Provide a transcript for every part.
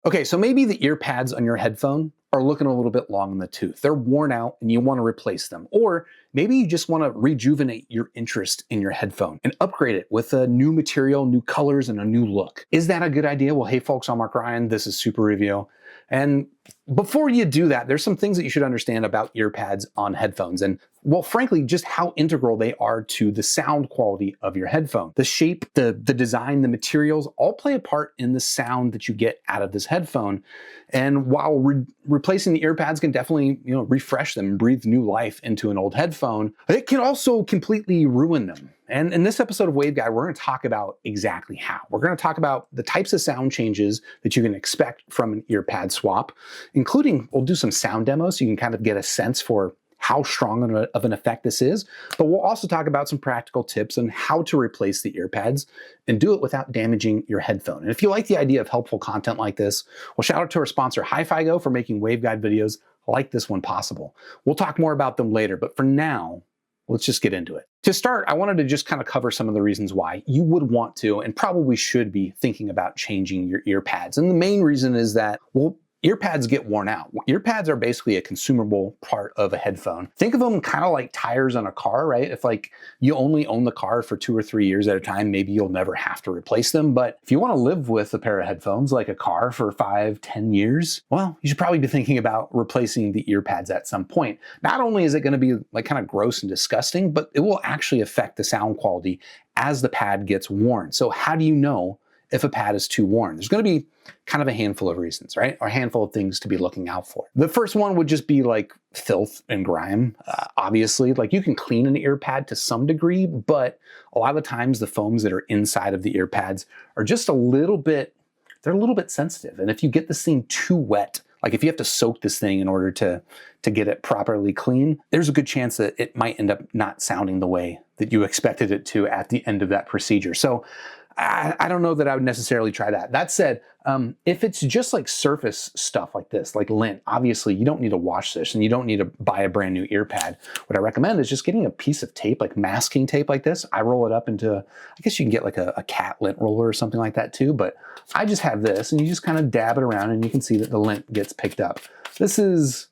Okay, so maybe the ear pads on your headphone are looking a little bit long in the tooth. They're worn out and you want to replace them. Or maybe you just want to rejuvenate your interest in your headphone and upgrade it with a new material, new colors, and a new look. Is that a good idea? Well, hey folks, I'm Mark Ryan. This is Super Review. And before you do that, there's some things that you should understand about ear pads on headphones and, well, frankly, just how integral they are to the sound quality of your headphone. The shape, the design, the materials all play a part in the sound that you get out of this headphone. And while replacing the ear pads can definitely, refresh them and breathe new life into an old headphone, it can also completely ruin them. And in this episode of Waveguide, we're going to talk about exactly how. We're going to talk about the types of sound changes that you can expect from an ear pad swap, including, we'll do some sound demos so you can kind of get a sense for how strong of an effect this is. But we'll also talk about some practical tips on how to replace the ear pads and do it without damaging your headphone. And if you like the idea of helpful content like this, well, shout out to our sponsor, HiFiGo, for making Waveguide videos like this one possible. We'll talk more about them later, but for now, let's just get into it. To start, I wanted to just kind of cover some of the reasons why you would want to and probably should be thinking about changing your ear pads. And the main reason is that, well, ear pads get worn out. Ear pads are basically a consumable part of a headphone. Think of them kind of like tires on a car, right? If like you only own the car for 2 or 3 years at a time, maybe you'll never have to replace them. But if you want to live with a pair of headphones like a car for 5, 10 years, well, you should probably be thinking about replacing the ear pads at some point. Not only is it going to be like kind of gross and disgusting, but it will actually affect the sound quality as the pad gets worn. So how do you know if a pad is too worn? There's going to be kind of a handful of reasons, right? Or a handful of things to be looking out for. The first one would just be like filth and grime. Obviously, like you can clean an ear pad to some degree, but a lot of the times the foams that are inside of the ear pads are just they're a little bit sensitive. And if you get this thing too wet, like if you have to soak this thing in order to get it properly clean, there's a good chance that it might end up not sounding the way that you expected it to at the end of that procedure. So I don't know that I would necessarily try that. That said, if it's just like surface stuff like this, like lint, obviously you don't need to wash this and you don't need to buy a brand new ear pad. What I recommend is just getting a piece of tape, like masking tape like this. I roll it up into, I guess you can get like a cat lint roller or something like that too, but I just have this and you just kind of dab it around and you can see that the lint gets picked up. This is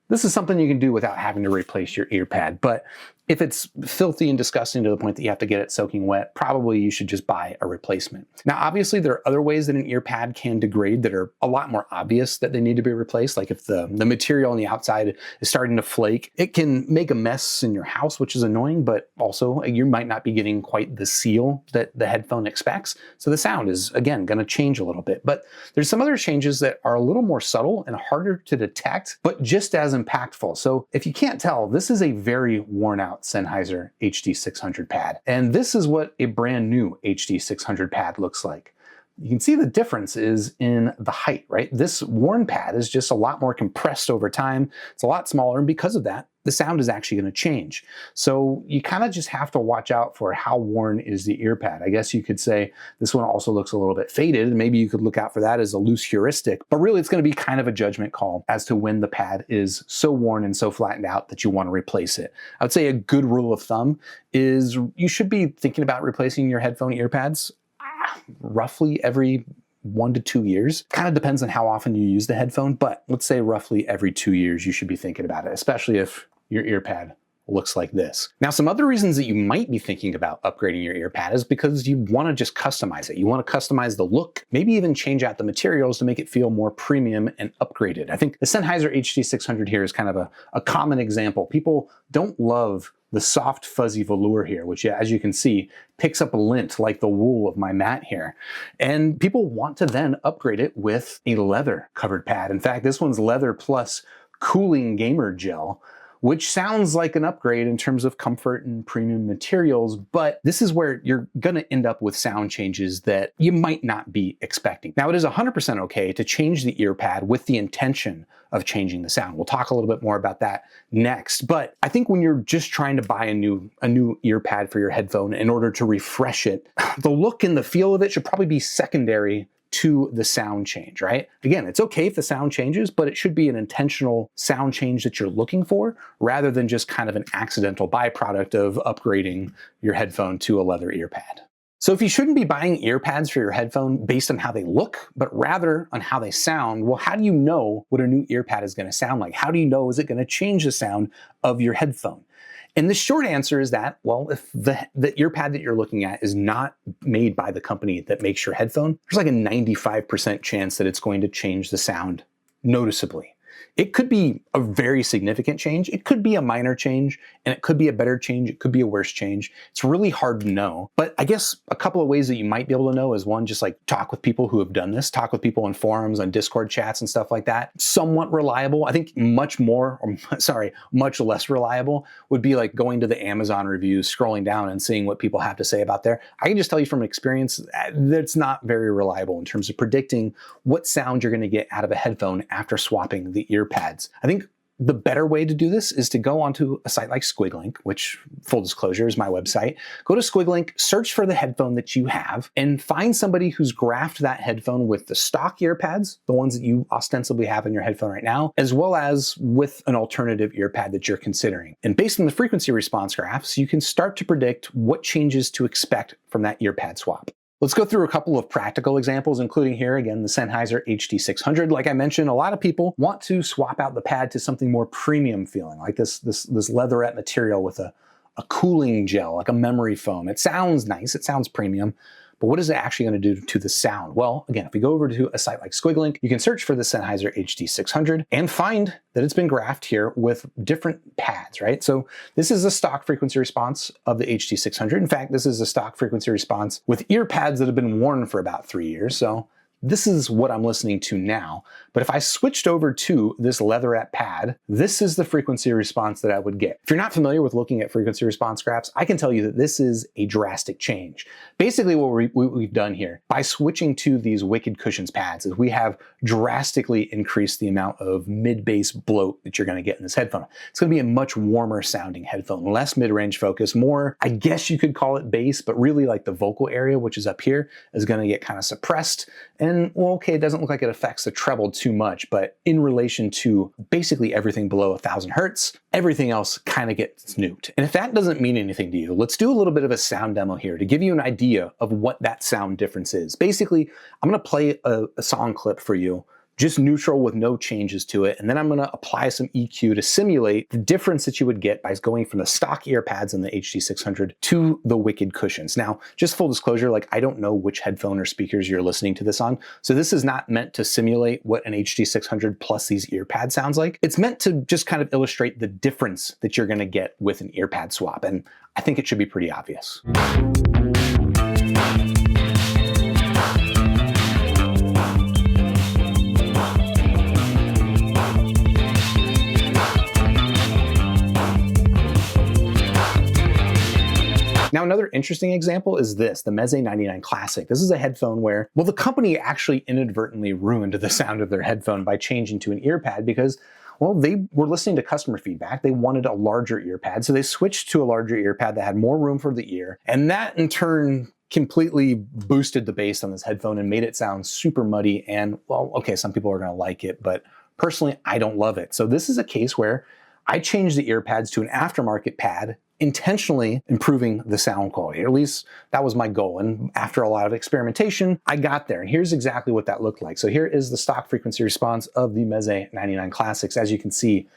something you can do without having to replace your ear pad. But if it's filthy and disgusting to the point that you have to get it soaking wet, probably you should just buy a replacement. Now, obviously, there are other ways that an ear pad can degrade that are a lot more obvious that they need to be replaced. Like if the material on the outside is starting to flake, it can make a mess in your house, which is annoying, but also you might not be getting quite the seal that the headphone expects. So the sound is, again, going to change a little bit. But there's some other changes that are a little more subtle and harder to detect, but just as impactful. So if you can't tell, this is a very worn out Sennheiser HD600 pad. And this is what a brand new HD600 pad looks like. You can see the difference is in the height, right? This worn pad is just a lot more compressed over time. It's a lot smaller, and because of that, the sound is actually going to change. So you kind of just have to watch out for how worn is the ear pad. I guess you could say this one also looks a little bit faded, and maybe you could look out for that as a loose heuristic, but really it's going to be kind of a judgment call as to when the pad is so worn and so flattened out that you want to replace it. I would say a good rule of thumb is you should be thinking about replacing your headphone ear pads roughly every 1 to 2 years. Kind of depends on how often you use the headphone, but let's say roughly every 2 years you should be thinking about it, especially if your ear pad looks like this. Now, some other reasons that you might be thinking about upgrading your ear pad is because you want to just customize it. You want to customize the look, maybe even change out the materials to make it feel more premium and upgraded. I think the Sennheiser HD600 here is kind of a common example. People don't love the soft fuzzy velour here, which as you can see, picks up lint like the wool of my mat here. And people want to then upgrade it with a leather covered pad. In fact, this one's leather plus cooling gamer gel, which sounds like an upgrade in terms of comfort and premium materials, but this is where you're gonna end up with sound changes that you might not be expecting. Now, it is 100% okay to change the ear pad with the intention of changing the sound. We'll talk a little bit more about that next, but I think when you're just trying to buy a new ear pad for your headphone in order to refresh it, the look and the feel of it should probably be secondary to the sound change, right? Again, it's okay if the sound changes, but it should be an intentional sound change that you're looking for rather than just kind of an accidental byproduct of upgrading your headphone to a leather ear pad. So if you shouldn't be buying ear pads for your headphone based on how they look, but rather on how they sound, well, how do you know what a new ear pad is going to sound like? How do you know is it going to change the sound of your headphone? And the short answer is that, well, if the ear pad that you're looking at is not made by the company that makes your headphone, there's like a 95% chance that it's going to change the sound noticeably. It could be a very significant change. It could be a minor change, and it could be a better change. It could be a worse change. It's really hard to know. But I guess a couple of ways that you might be able to know is one, just like talk with people who have done this, talk with people in forums, on Discord chats and stuff like that. Somewhat reliable. I think much less reliable would be like going to the Amazon reviews, scrolling down and seeing what people have to say about there. I can just tell you from experience that's not very reliable in terms of predicting what sound you're going to get out of a headphone after swapping the ear pads. I think the better way to do this is to go onto a site like Squiglink, which, full disclosure, is my website. Go to Squiglink, search for the headphone that you have, and find somebody who's graphed that headphone with the stock ear pads, the ones that you ostensibly have in your headphone right now, as well as with an alternative ear pad that you're considering. And based on the frequency response graphs, you can start to predict what changes to expect from that ear pad swap. Let's go through a couple of practical examples, including here, again, the Sennheiser HD600. Like I mentioned, a lot of people want to swap out the pad to something more premium feeling, like this leatherette material with a cooling gel, like a memory foam. It sounds nice, it sounds premium, but what is it actually going to do to the sound? Well, again, if we go over to a site like Squiglink, you can search for the Sennheiser HD600 and find that it's been graphed here with different pads, right? So this is a stock frequency response of the HD600. In fact, this is a stock frequency response with ear pads that have been worn for about 3 years. So this is what I'm listening to now. But if I switched over to this leatherette pad, this is the frequency response that I would get. If you're not familiar with looking at frequency response graphs, I can tell you that this is a drastic change. Basically what we've done here by switching to these Wicked Cushions pads is we have drastically increased the amount of mid-bass bloat that you're going to get in this headphone. It's going to be a much warmer sounding headphone, less mid-range focus, more, I guess you could call it bass, but really like the vocal area, which is up here, is going to get kind of suppressed. And well, okay, it doesn't look like it affects the treble too much, but in relation to basically everything below 1,000 hertz, everything else kind of gets nuked. And if that doesn't mean anything to you, let's do a little bit of a sound demo here to give you an idea of what that sound difference is. Basically, I'm going to play a song clip for you, just neutral with no changes to it. And then I'm going to apply some EQ to simulate the difference that you would get by going from the stock ear pads in the HD600 to the Wicked Cushions. Now, just full disclosure, like I don't know which headphone or speakers you're listening to this on. So this is not meant to simulate what an HD600 plus these ear pads sounds like. It's meant to just kind of illustrate the difference that you're going to get with an ear pad swap. And I think it should be pretty obvious. Now, another interesting example is this, the Meze 99 Classic. This is a headphone where, well, the company actually inadvertently ruined the sound of their headphone by changing to an ear pad because, well, they were listening to customer feedback. They wanted a larger ear pad, so they switched to a larger ear pad that had more room for the ear. And that, in turn, completely boosted the bass on this headphone and made it sound super muddy. And, well, okay, some people are going to like it, but personally, I don't love it. So this is a case where I changed the ear pads to an aftermarket pad, intentionally improving the sound quality. Or at least that was my goal. And after a lot of experimentation, I got there. And here's exactly what that looked like. So here is the stock frequency response of the Meze 99 Classics. As you can see,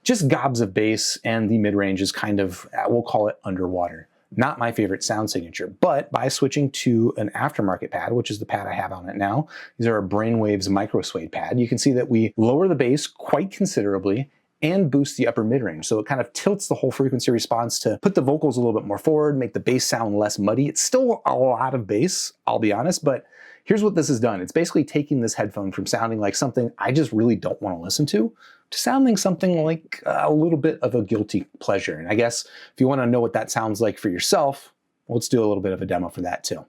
just gobs of bass, and the mid-range is kind of, we'll call it underwater. Not my favorite sound signature, but by switching to an aftermarket pad, which is the pad I have on it now, these are a Brainwaves micro suede pad, you can see that we lower the bass quite considerably and boost the upper mid-range. So it kind of tilts the whole frequency response to put the vocals a little bit more forward, make the bass sound less muddy. It's still a lot of bass, I'll be honest, but here's what this has done. It's basically taking this headphone from sounding like something I just really don't want to listen to sounding something like a little bit of a guilty pleasure. And I guess if you want to know what that sounds like for yourself, let's do a little bit of a demo for that too.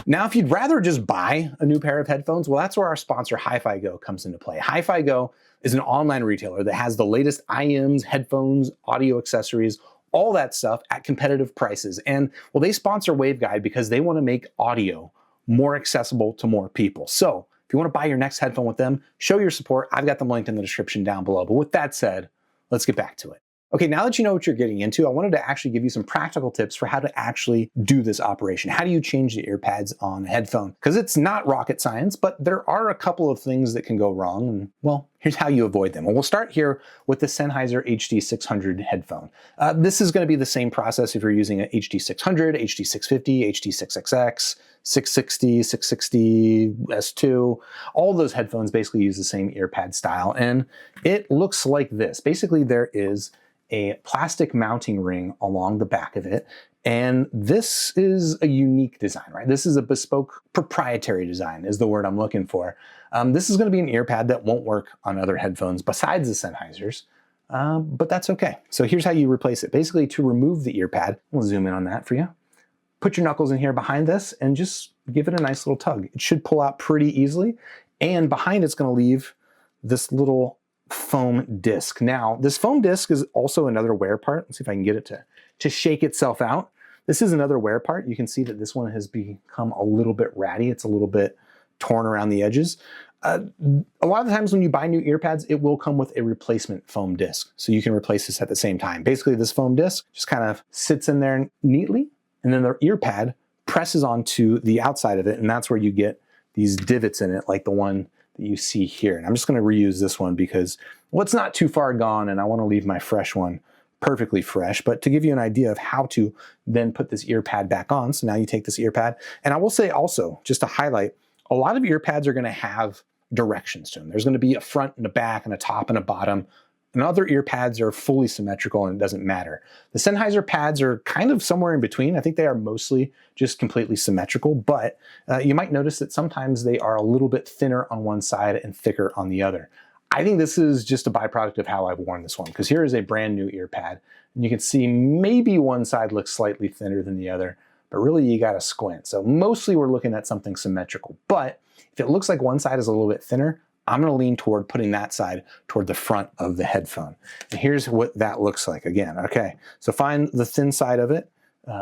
Now, if you'd rather just buy a new pair of headphones, well, that's where our sponsor HiFiGo comes into play. HiFiGo is an online retailer that has the latest IMs, headphones, audio accessories, all that stuff at competitive prices. And well, they sponsor Waveguide because they want to make audio more accessible to more people. So if you want to buy your next headphone with them, show your support. I've got them linked in the description down below. But with that said, let's get back to it. Okay, now that you know what you're getting into, I wanted to actually give you some practical tips for how to actually do this operation. How do you change the ear pads on a headphone? Because it's not rocket science, but there are a couple of things that can go wrong. And well, here's how you avoid them. Well, we'll start here with the Sennheiser HD600 headphone. This is going to be the same process if you're using a HD600, HD650, HD6XX, 660, 660, S2. All those headphones basically use the same ear pad style. And it looks like this. Basically, there is a plastic mounting ring along the back of it. And this is a unique design, right? This is a bespoke proprietary design is the word I'm looking for. This is gonna be an ear pad that won't work on other headphones besides the Sennheisers, but that's okay. So here's how you replace it. Basically, to remove the ear pad, we'll zoom in on that for you. Put your knuckles in here behind this and just give it a nice little tug. It should pull out pretty easily. And behind it's gonna leave this little foam disc. Now, this foam disc is also another wear part. Let's see if I can get it to shake itself out. This is another wear part. You can see that this one has become a little bit ratty. It's a little bit torn around the edges. A lot of the times when you buy new ear pads, it will come with a replacement foam disc. So you can replace this at the same time. Basically, this foam disc just kind of sits in there neatly, and then the ear pad presses onto the outside of it, and that's where you get these divots in it, like the one that you see here. And I'm just going to reuse this one because, well, it's not too far gone and I want to leave my fresh one perfectly fresh. But to give you an idea of how to then put this ear pad back on, so now you take this ear pad, and I will say also, just to highlight, a lot of ear pads are going to have directions to them. There's going to be a front and a back and a top and a bottom. And other ear pads are fully symmetrical and it doesn't matter. The Sennheiser pads are kind of somewhere in between. I think they are mostly just completely symmetrical, but you might notice that sometimes they are a little bit thinner on one side and thicker on the other. I think this is just a byproduct of how I've worn this one, because here is a brand new ear pad, and you can see maybe one side looks slightly thinner than the other, but really you gotta squint. So mostly we're looking at something symmetrical, but if it looks like one side is a little bit thinner, I'm gonna lean toward putting that side toward the front of the headphone. And here's what that looks like again, okay? So find the thin side of it.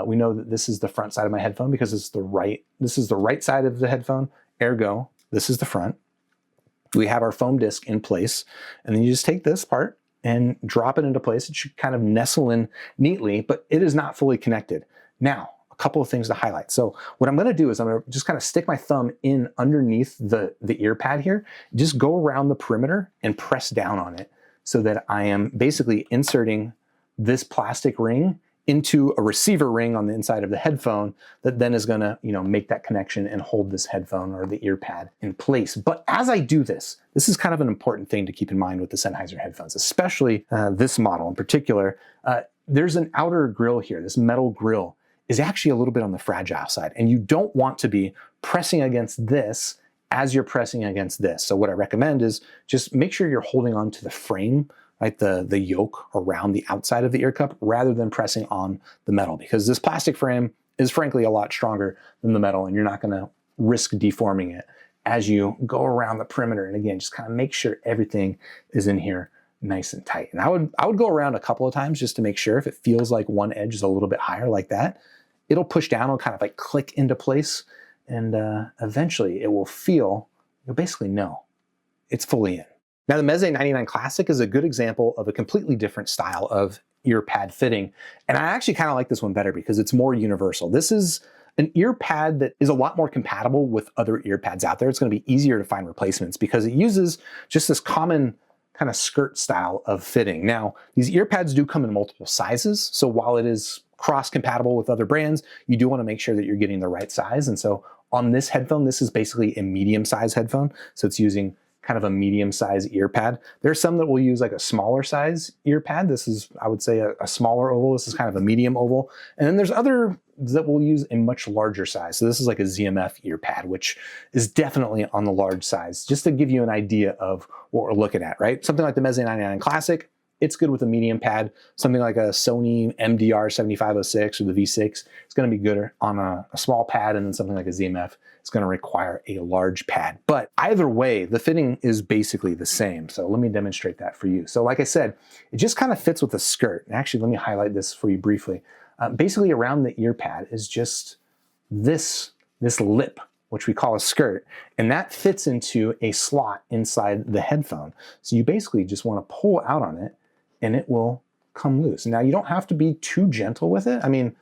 We know that this is the front side of my headphone because this is the right side of the headphone, ergo, this is the front. We have our foam disc in place, and then you just take this part and drop it into place. It should kind of nestle in neatly, but it is not fully connected. Now, couple of things to highlight. So what I'm going to do is I'm going to just kind of stick my thumb in underneath the ear pad here, just go around the perimeter and press down on it so that I am basically inserting this plastic ring into a receiver ring on the inside of the headphone that then is going to, make that connection and hold this headphone or the ear pad in place. But as I do this is kind of an important thing to keep in mind with the Sennheiser headphones, especially this model in particular. There's an outer grill here, this metal grill is actually a little bit on the fragile side, and you don't want to be pressing against this as you're pressing against this. So what I recommend is just make sure you're holding on to the frame, right, the yoke around the outside of the ear cup rather than pressing on the metal, because this plastic frame is frankly a lot stronger than the metal, and you're not gonna risk deforming it as you go around the perimeter. And again, just kind of make sure everything is in here nice and tight. And I would go around a couple of times just to make sure. If it feels like one edge is a little bit higher like that, it'll push down, it'll kind of like click into place, and eventually it will feel, you'll basically know it's fully in. Now the Meze 99 Classic is a good example of a completely different style of ear pad fitting. And I actually kind of like this one better because it's more universal. This is an ear pad that is a lot more compatible with other ear pads out there. It's going to be easier to find replacements because it uses just this common kind of skirt style of fitting. Now, these ear pads do come in multiple sizes. So while it is cross-compatible with other brands, you do want to make sure that you're getting the right size. And so on this headphone, this is basically a medium-size headphone. So it's using kind of a medium-size ear pad. There's some that will use like a smaller size ear pad. This is, I would say, a smaller oval. This is kind of a medium oval. And then there's other that will use a much larger size. So this is like a ZMF ear pad, which is definitely on the large size, just to give you an idea of what we're looking at, right? Something like the Meze 99 Classic, it's good with a medium pad. Something like a Sony MDR 7506 or the V6 is going to be good on a small pad, and then something like a ZMF is going to require a large pad. But either way, the fitting is basically the same. So let me demonstrate that for you. So like I said, it just kind of fits with the skirt. And actually, let me highlight this for you briefly. Basically around the ear pad is just this lip which we call a skirt, and that fits into a slot inside the headphone. So you basically just want to pull out on it and it will come loose. Now you don't have to be too gentle with it. I mean,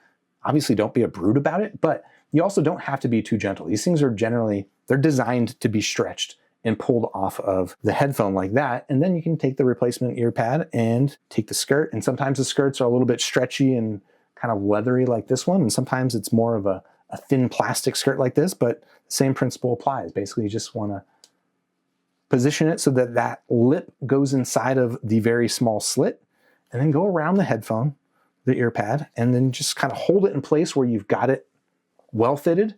obviously don't be a brute about it, but you also don't have to be too gentle. These things are generally, they're designed to be stretched and pulled off of the headphone like that. And then you can take the replacement ear pad and take the skirt. And sometimes the skirts are a little bit stretchy and kind of leathery like this one. And sometimes it's more of a thin plastic skirt like this, but the same principle applies. Basically, you just want to position it so that that lip goes inside of the very small slit, and then go around the headphone, the ear pad, and then just kind of hold it in place where you've got it well fitted,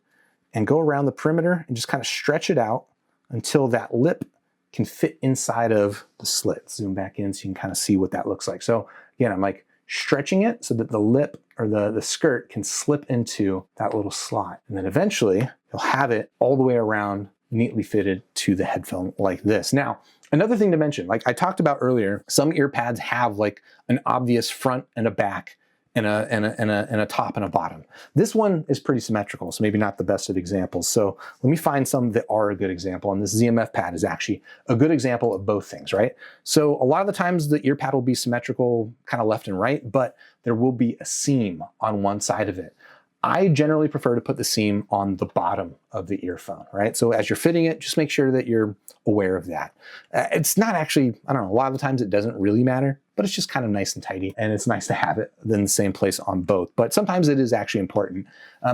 and go around the perimeter and just kind of stretch it out until that lip can fit inside of the slit. Zoom back in so you can kind of see what that looks like. So again, I'm like stretching it so that the lip or the skirt can slip into that little slot. And then eventually you'll have it all the way around, neatly fitted to the headphone like this. Now, another thing to mention, like I talked about earlier, some ear pads have like an obvious front and a back and a top and a bottom. This one is pretty symmetrical, so maybe not the best of examples. So let me find some that are a good example. And this ZMF pad is actually a good example of both things, right? So a lot of the times the ear pad will be symmetrical kind of left and right, but there will be a seam on one side of it. I generally prefer to put the seam on the bottom of the earphone, right? So as you're fitting it, just make sure that you're aware of that. It's not actually, I don't know, a lot of the times it doesn't really matter, but it's just kind of nice and tidy, and it's nice to have it in the same place on both. But sometimes it is actually important,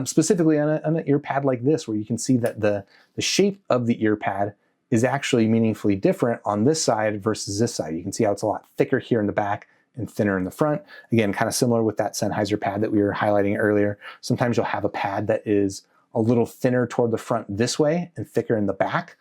specifically on an ear pad like this, where you can see that the shape of the ear pad is actually meaningfully different on this side versus this side. You can see how it's a lot thicker here in the back and thinner in the front. Again, kind of similar with that Sennheiser pad that we were highlighting earlier. Sometimes you'll have a pad that is a little thinner toward the front this way and thicker in the back.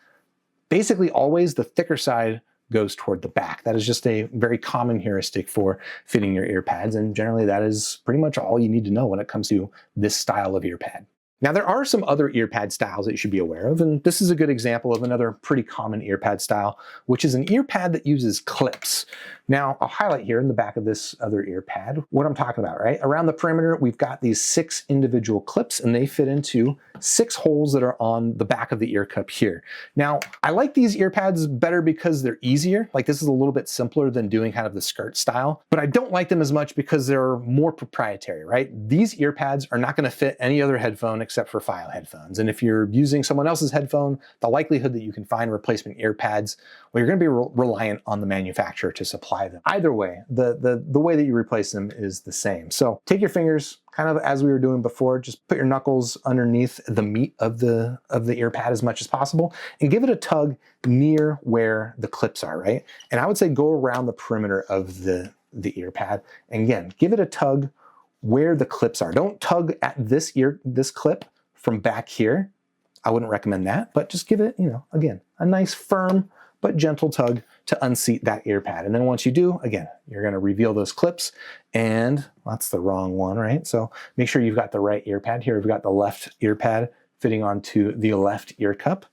Basically, always the thicker side goes toward the back. That is just a very common heuristic for fitting your ear pads, and generally that is pretty much all you need to know when it comes to this style of ear pad. Now, there are some other ear pad styles that you should be aware of, and this is a good example of another pretty common ear pad style, which is an ear pad that uses clips. Now, I'll highlight here in the back of this other ear pad what I'm talking about, right? Around the perimeter, we've got these 6 individual clips, and they fit into 6 holes that are on the back of the ear cup here. Now, I like these ear pads better because they're easier. Like, this is a little bit simpler than doing kind of the skirt style, but I don't like them as much because they're more proprietary, right? These ear pads are not going to fit any other headphone except for File headphones. And if you're using someone else's headphone, the likelihood that you can find replacement ear pads, well, you're going to be reliant on the manufacturer to supply them. Either way, the way that you replace them is the same. So take your fingers, kind of as we were doing before, just put your knuckles underneath the meat of the ear pad as much as possible, and give it a tug near where the clips are, right? And I would say go around the perimeter of the ear pad, and again, give it a tug where the clips are. Don't tug at this clip from back here. I wouldn't recommend that, but just give it, again, a nice firm but gentle tug to unseat that ear pad. And then once you do, again, you're going to reveal those clips, and that's the wrong one, right? So make sure you've got the right ear pad. Here we've got the left ear pad fitting onto the left ear cup,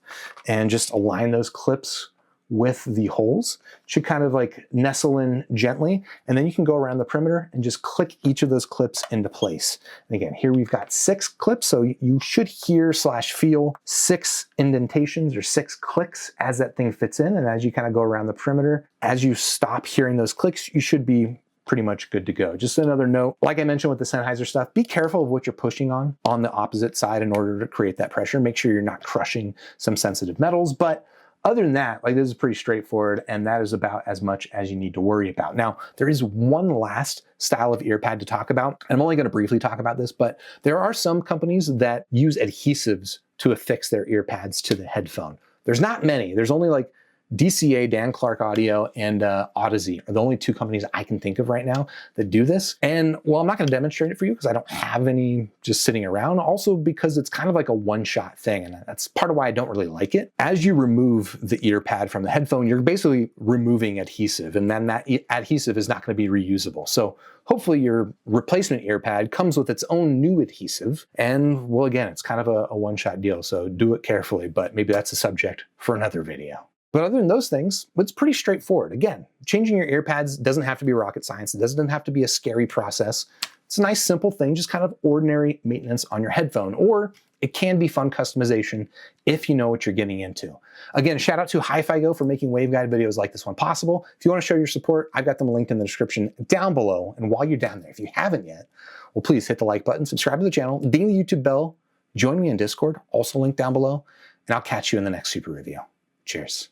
and just align those clips with the holes. Should kind of like nestle in gently, and then you can go around the perimeter and just click each of those clips into place. And again, here we've got 6 clips, so you should hear / feel 6 indentations or 6 clicks as that thing fits in. And as you kind of go around the perimeter, as you stop hearing those clicks, you should be pretty much good to go. Just another note, like I mentioned with the Sennheiser stuff, be careful of what you're pushing on the opposite side in order to create that pressure. Make sure you're not crushing some sensitive metals, but other than that, like, this is pretty straightforward, and that is about as much as you need to worry about. Now, there is one last style of ear pad to talk about, and I'm only going to briefly talk about this, but there are some companies that use adhesives to affix their ear pads to the headphone. There's not many. There's only like DCA, Dan Clark Audio, and Audeze are the only 2 companies I can think of right now that do this. And well, I'm not going to demonstrate it for you because I don't have any just sitting around. Also because it's kind of like a one-shot thing, and that's part of why I don't really like it. As you remove the ear pad from the headphone, you're basically removing adhesive, and then that adhesive is not going to be reusable. So hopefully your replacement ear pad comes with its own new adhesive. And well, again, it's kind of a one-shot deal, so do it carefully, but maybe that's a subject for another video. But other than those things, it's pretty straightforward. Again, changing your ear pads doesn't have to be rocket science. It doesn't have to be a scary process. It's a nice, simple thing, just kind of ordinary maintenance on your headphone. Or It can be fun customization if you know what you're getting into. Again, shout out to HiFiGo for making waveguide videos like this one possible. If you want to show your support, I've got them linked in the description down below. And while you're down there, if you haven't yet, well, please hit the like button, subscribe to the channel, ding the YouTube bell, join me in Discord, also linked down below, and I'll catch you in the next super review. Cheers.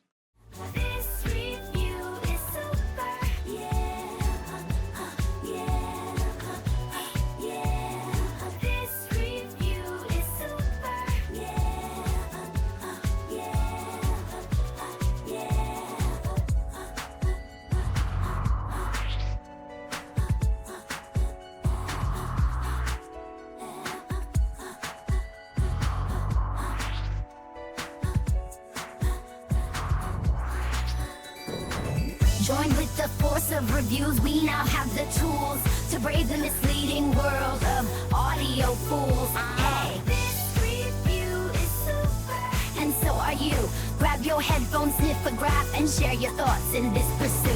Join with the force of reviews. We now have the tools to brave the misleading world of audio fools. Hey, this review is super, and so are you. Grab your headphones, sniff a graph, and share your thoughts in this pursuit.